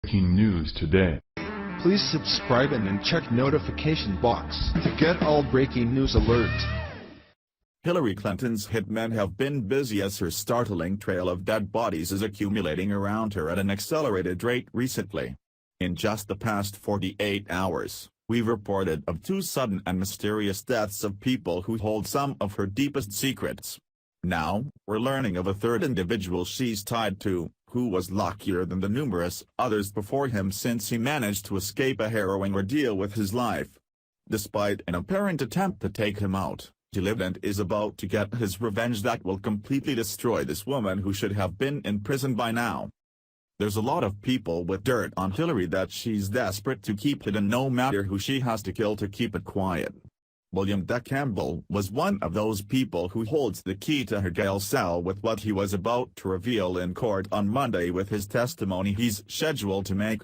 Breaking news today. Please subscribe and then check notification box to get all breaking news alerts. Hillary Clinton's hitmen have been busy as her startling trail of dead bodies is accumulating around her at an accelerated rate recently. In just the past 48 hours, we've reported of 2 sudden and mysterious deaths of people who hold some of her deepest secrets. Now, we're learning of a third individual she's tied to, who was luckier than the numerous others before him since he managed to escape a harrowing ordeal with his life. Despite an apparent attempt to take him out, he lived and is about to get his revenge that will completely destroy this woman who should have been in prison by now. There's a lot of people with dirt on Hillary that she's desperate to keep hidden no matter who she has to kill to keep it quiet. William Campbell was one of those people who holds the key to her jail cell with what he was about to reveal in court on Monday with his testimony he's scheduled to make.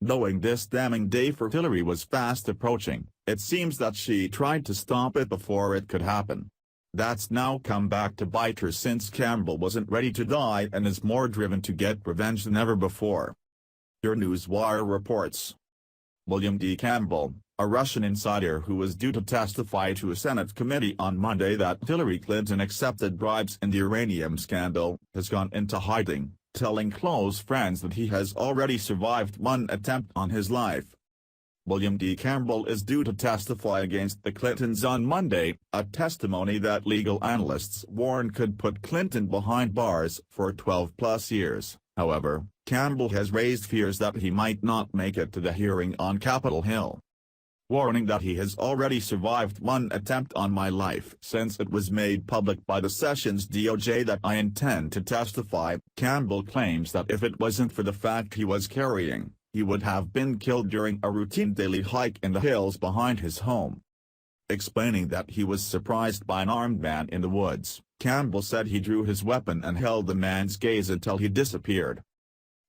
Knowing this damning day for Hillary was fast approaching, it seems that she tried to stop it before it could happen. That's now come back to bite her since Campbell wasn't ready to die and is more driven to get revenge than ever before. Your Newswire reports. William Campbell, a Russian insider who was due to testify to a Senate committee on Monday that Hillary Clinton accepted bribes in the uranium scandal, has gone into hiding, telling close friends that he has already survived one attempt on his life. William Campbell is due to testify against the Clintons on Monday, a testimony that legal analysts warn could put Clinton behind bars for 12+ years. However, Campbell has raised fears that he might not make it to the hearing on Capitol Hill. Warning that he has already survived one attempt on my life since it was made public by the Sessions DOJ that I intend to testify, Campbell claims that if it wasn't for the fact he was carrying, he would have been killed during a routine daily hike in the hills behind his home. Explaining that he was surprised by an armed man in the woods, Campbell said he drew his weapon and held the man's gaze until he disappeared.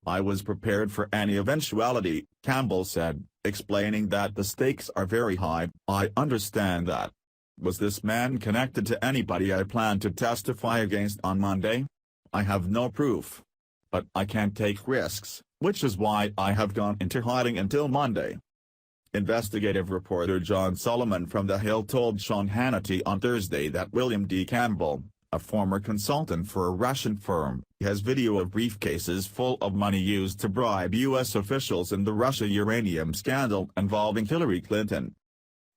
I was prepared for any eventuality, Campbell said, explaining that the stakes are very high. I understand that. Was this man connected to anybody I plan to testify against on Monday? I have no proof. But I can't take risks, which is why I have gone into hiding until Monday. Investigative reporter John Solomon from The Hill told Sean Hannity on Thursday that William Campbell, a former consultant for a Russian firm, has video of briefcases full of money used to bribe U.S. officials in the Russia uranium scandal involving Hillary Clinton.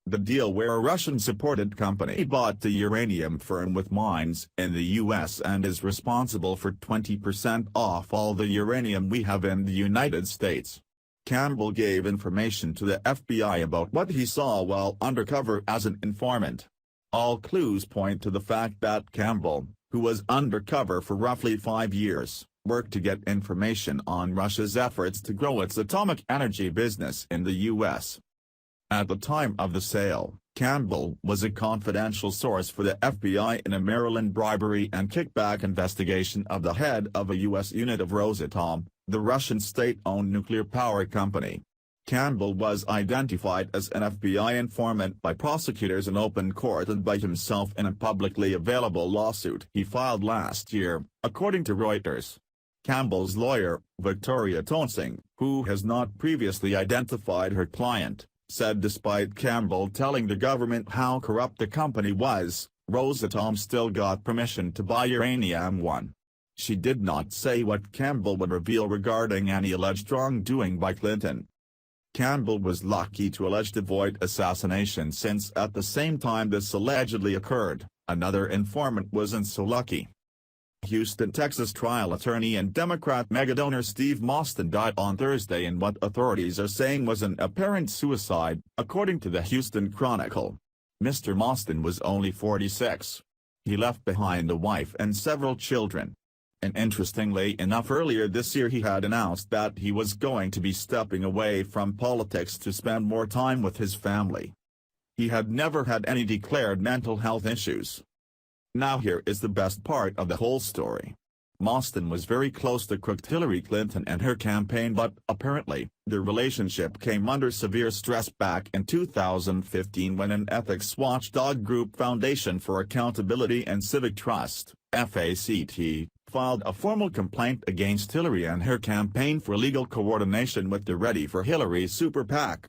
The deal where a Russian-supported company bought the uranium firm with mines in the U.S. and is responsible for 20% off all the uranium we have in the United States. Campbell gave information to the FBI about what he saw while undercover as an informant. All clues point to the fact that Campbell, who was undercover for roughly 5 years, worked to get information on Russia's efforts to grow its atomic energy business in the U.S. At the time of the sale, Campbell was a confidential source for the FBI in a Maryland bribery and kickback investigation of the head of a U.S. unit of Rosatom, the Russian state-owned nuclear power company. Campbell was identified as an FBI informant by prosecutors in open court and by himself in a publicly available lawsuit he filed last year, according to Reuters. Campbell's lawyer, Victoria Tonsing, who has not previously identified her client, said despite Campbell telling the government how corrupt the company was, Rosatom still got permission to buy uranium. She did not say what Campbell would reveal regarding any alleged wrongdoing by Clinton. Campbell was lucky to alleged avoid assassination since at the same time this allegedly occurred, another informant wasn't so lucky. Houston, Texas trial attorney and Democrat megadonor Steve Mostyn died on Thursday in what authorities are saying was an apparent suicide, according to the Houston Chronicle. Mr. Mostyn was only 46. He left behind a wife and several children. And interestingly enough, earlier this year he had announced that he was going to be stepping away from politics to spend more time with his family. He had never had any declared mental health issues. Now here is the best part of the whole story. Mostyn was very close to crooked Hillary Clinton and her campaign, but apparently, their relationship came under severe stress back in 2015 when an ethics watchdog group Foundation for Accountability and Civic Trust, FACT, filed a formal complaint against Hillary and her campaign for legal coordination with the Ready for Hillary super PAC.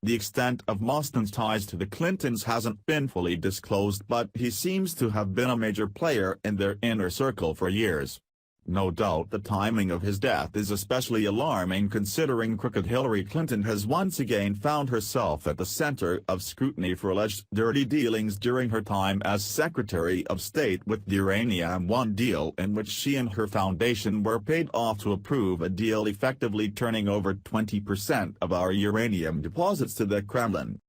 The extent of Mostyn's ties to the Clintons hasn't been fully disclosed, but he seems to have been a major player in their inner circle for years. No doubt the timing of his death is especially alarming considering crooked Hillary Clinton has once again found herself at the center of scrutiny for alleged dirty dealings during her time as Secretary of State, with the Uranium One deal, in which she and her foundation were paid off to approve a deal effectively turning over 20% of our uranium deposits to the Kremlin.